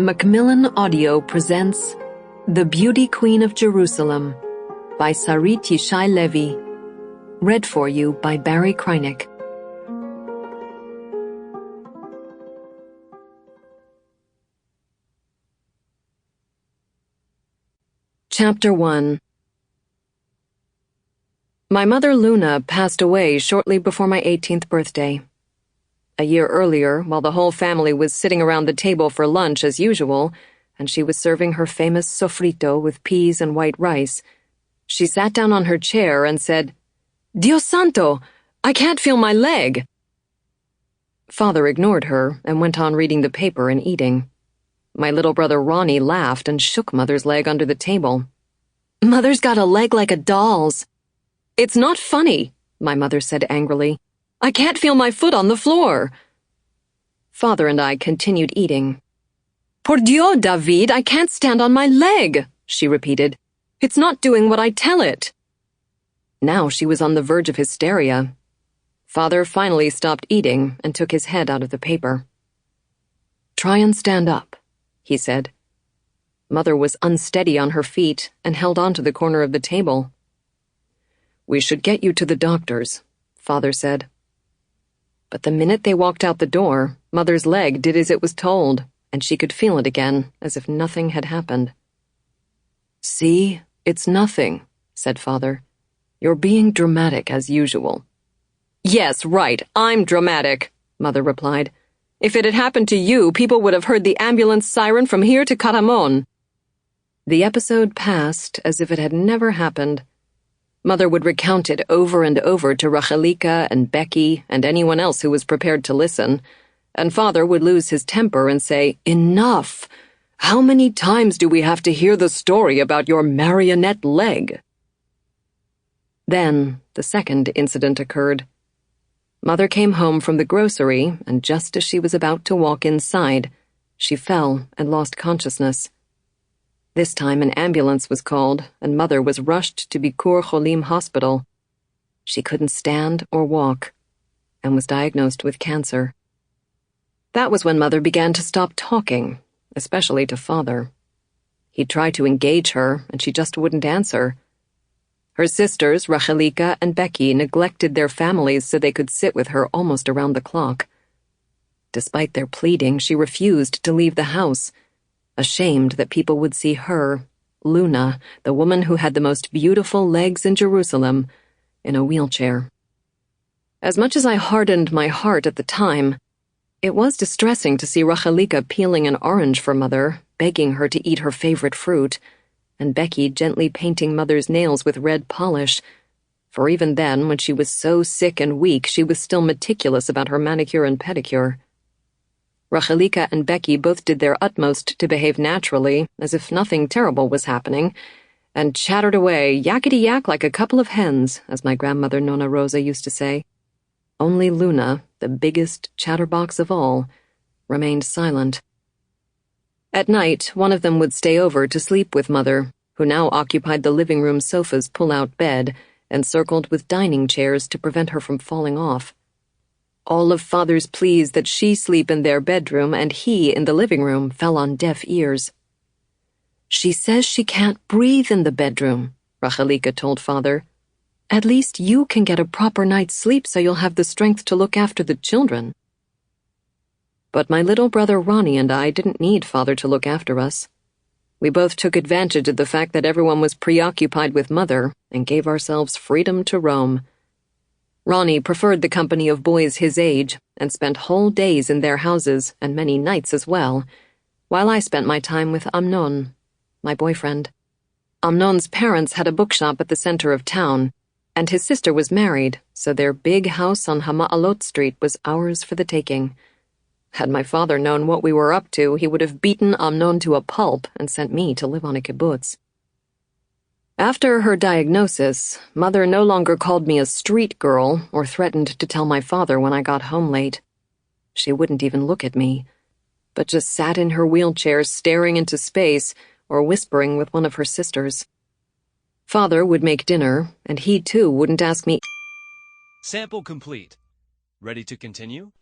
Macmillan Audio presents The Beauty Queen of Jerusalem by Sarit Yishai-Levi. Read for you by Barrie Kreinik. Chapter 1. My mother Luna passed away shortly before my 18th birthday. A year earlier, while the whole family was sitting around the table for lunch as usual, and she was serving her famous sofrito with peas and white rice, she sat down on her chair and said, "Dios santo, I can't feel my leg." Father ignored her and went on reading the paper and eating. My little brother Ronnie laughed and shook Mother's leg under the table. "Mother's got a leg like a doll's." "It's not funny," my mother said angrily. "I can't feel my foot on the floor." Father and I continued eating. "Por Dios, David, I can't stand on my leg," she repeated. "It's not doing what I tell it." Now she was on the verge of hysteria. Father finally stopped eating and took his head out of the paper. "Try and stand up," he said. Mother was unsteady on her feet and held on to the corner of the table. "We should get you to the doctor's," Father said. But the minute they walked out the door, Mother's leg did as it was told, and she could feel it again, as if nothing had happened. "See, it's nothing," said Father. "You're being dramatic as usual." "Yes, right, I'm dramatic," Mother replied. "If it had happened to you, people would have heard the ambulance siren from here to Caramon." The episode passed as if it had never happened. Mother would recount it over and over to Rachelika and Becky and anyone else who was prepared to listen, and Father would lose his temper and say, "Enough! How many times do we have to hear the story about your marionette leg?" Then the second incident occurred. Mother came home from the grocery, and just as she was about to walk inside, she fell and lost consciousness. This time an ambulance was called, and Mother was rushed to Bikur Cholim Hospital. She couldn't stand or walk, and was diagnosed with cancer. That was when Mother began to stop talking, especially to Father. He'd try to engage her, and she just wouldn't answer. Her sisters, Rachelika and Becky, neglected their families so they could sit with her almost around the clock. Despite their pleading, she refused to leave the house, ashamed that people would see her, Luna, the woman who had the most beautiful legs in Jerusalem, in a wheelchair. As much as I hardened my heart at the time, it was distressing to see Rachelika peeling an orange for Mother, begging her to eat her favorite fruit, and Becky gently painting Mother's nails with red polish, for even then, when she was so sick and weak, she was still meticulous about her manicure and pedicure. Rachelika and Becky both did their utmost to behave naturally, as if nothing terrible was happening, and chattered away, yakety-yak like a couple of hens, as my grandmother Nonna Rosa used to say. Only Luna, the biggest chatterbox of all, remained silent. At night, one of them would stay over to sleep with Mother, who now occupied the living room sofa's pull-out bed, encircled with dining chairs to prevent her from falling off. All of Father's pleas that she sleep in their bedroom and he in the living room fell on deaf ears. "She says she can't breathe in the bedroom," Rachelika told Father. "At least you can get a proper night's sleep so you'll have the strength to look after the children." But my little brother Ronnie and I didn't need Father to look after us. We both took advantage of the fact that everyone was preoccupied with Mother and gave ourselves freedom to roam. Ronnie preferred the company of boys his age and spent whole days in their houses and many nights as well, while I spent my time with Amnon, my boyfriend. Amnon's parents had a bookshop at the center of town, and his sister was married, so their big house on Hama'alot Street was ours for the taking. Had my father known what we were up to, he would have beaten Amnon to a pulp and sent me to live on a kibbutz. After her diagnosis, Mother no longer called me a street girl or threatened to tell my father when I got home late. She wouldn't even look at me, but just sat in her wheelchair staring into space or whispering with one of her sisters. Father would make dinner, and he too wouldn't ask me. Sample complete. Ready to continue?